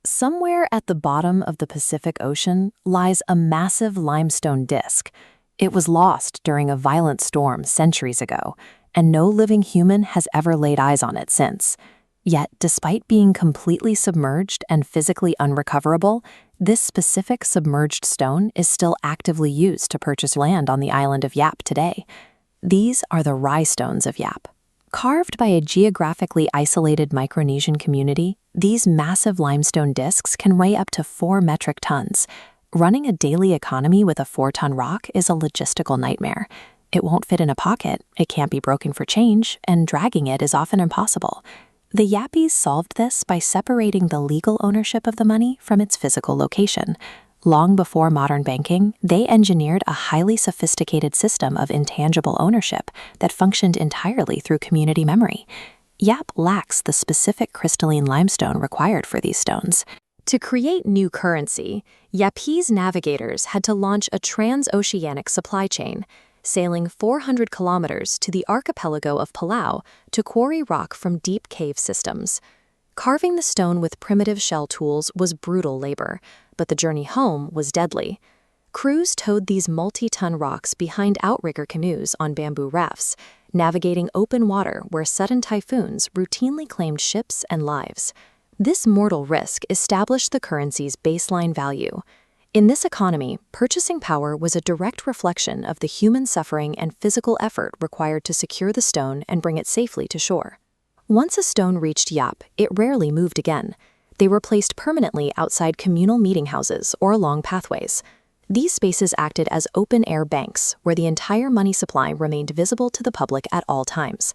Somewhere at the bottom of the Pacific Ocean lies a massive limestone disk. It was lost during a violent storm centuries ago, and no living human has ever laid eyes on it since. Yet, despite being completely submerged and physically unrecoverable, this specific submerged stone is still actively used to purchase land on the island of Yap today. These are the Rai Stones of Yap. Carved by a geographically isolated Micronesian community, these massive limestone disks can weigh up to 4 metric tons. Running a daily economy with a 4-ton rock is a logistical nightmare. It won't fit in a pocket, it can't be broken for change, and dragging it is often impossible. The Yapese solved this by separating the legal ownership of the money from its physical location. Long before modern banking, they engineered a highly sophisticated system of intangible ownership that functioned entirely through community memory. Yap lacks the specific crystalline limestone required for these stones. To create new currency, Yapese navigators had to launch a transoceanic supply chain, sailing 400 kilometers to the archipelago of Palau to quarry rock from deep cave systems. Carving the stone with primitive shell tools was brutal labor, but the journey home was deadly. Crews towed these multi-ton rocks behind outrigger canoes on bamboo rafts, navigating open water where sudden typhoons routinely claimed ships and lives. This mortal risk established the currency's baseline value. In this economy, purchasing power was a direct reflection of the human suffering and physical effort required to secure the stone and bring it safely to shore. Once a stone reached Yap, it rarely moved again. They were placed permanently outside communal meeting houses or along pathways. These spaces acted as open-air banks, where the entire money supply remained visible to the public at all times.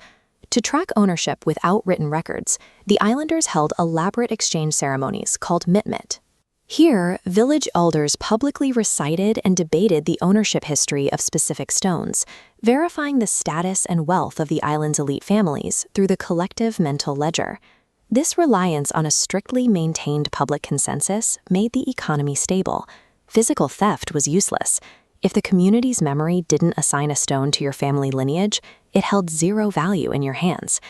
To track ownership without written records, the islanders held elaborate exchange ceremonies called Mitmit. Here, village elders publicly recited and debated the ownership history of specific stones, verifying the status and wealth of the island's elite families through the collective mental ledger. This reliance on a strictly maintained public consensus made the economy stable. Physical theft was useless. If the community's memory didn't assign a stone to your family lineage, it held zero value in your hands.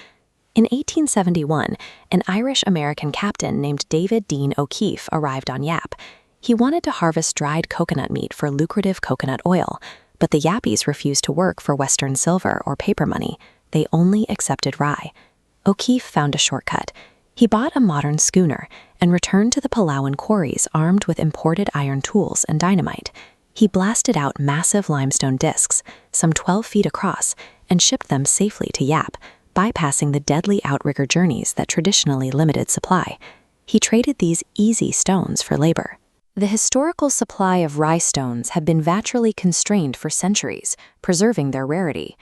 In 1871, an Irish-American captain named David Dean O'Keefe arrived on Yap. He wanted to harvest dried coconut meat for lucrative coconut oil, but the Yapese refused to work for Western silver or paper money. They only accepted rye. O'Keefe found a shortcut. He bought a modern schooner and returned to the Palauan quarries armed with imported iron tools and dynamite. He blasted out massive limestone disks, some 12 feet across, and shipped them safely to Yap, bypassing the deadly outrigger journeys that traditionally limited supply. He traded these easy stones for labor. The historical supply of Rai stones had been naturally constrained for centuries, preserving their rarity.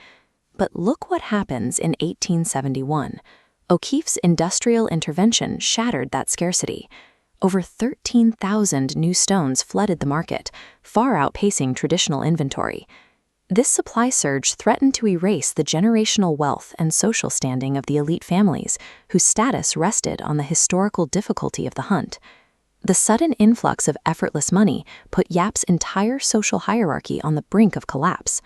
But look what happens in 1871. O'Keefe's industrial intervention shattered that scarcity. Over 13,000 new stones flooded the market, far outpacing traditional inventory. This supply surge threatened to erase the generational wealth and social standing of the elite families, whose status rested on the historical difficulty of the hunt. The sudden influx of effortless money put Yap's entire social hierarchy on the brink of collapse.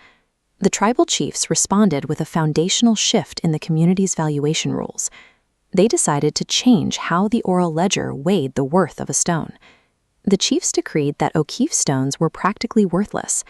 The tribal chiefs responded with a foundational shift in the community's valuation rules. They decided to change how the oral ledger weighed the worth of a stone. The chiefs decreed that O'Keefe stones were practically worthless.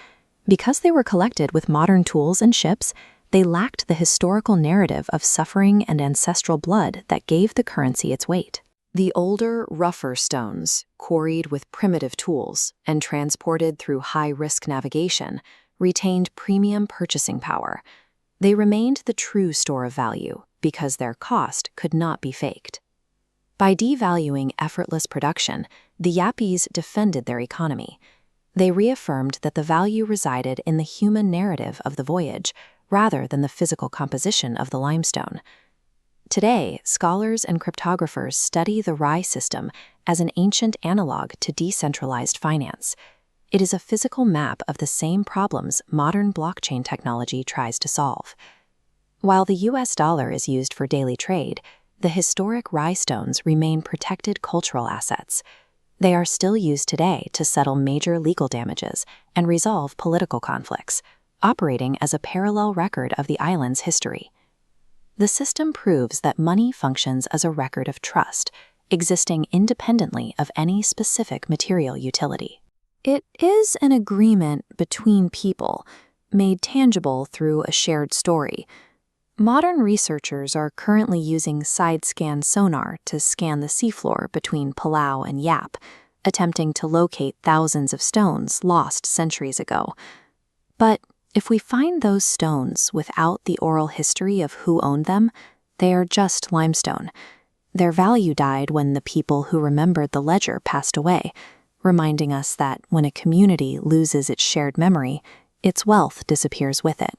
Because they were collected with modern tools and ships, they lacked the historical narrative of suffering and ancestral blood that gave the currency its weight. The older, rougher stones, quarried with primitive tools and transported through high-risk navigation, retained premium purchasing power. They remained the true store of value because their cost could not be faked. By devaluing effortless production, the Yapese defended their economy. They reaffirmed that the value resided in the human narrative of the voyage, rather than the physical composition of the limestone. Today, scholars and cryptographers study the Rai system as an ancient analog to decentralized finance. It is a physical map of the same problems modern blockchain technology tries to solve. While the US dollar is used for daily trade, the historic Rai stones remain protected cultural assets. They are still used today to settle major legal damages and resolve political conflicts, operating as a parallel record of the island's history. The system proves that money functions as a record of trust. existing independently of any specific material utility. It is an agreement between people, made tangible through a shared story. Modern researchers are currently using side-scan sonar to scan the seafloor between Palau and Yap, attempting to locate thousands of stones lost centuries ago. But if we find those stones without the oral history of who owned them, they are just limestone. Their value died when the people who remembered the ledger passed away, reminding us that when a community loses its shared memory, its wealth disappears with it.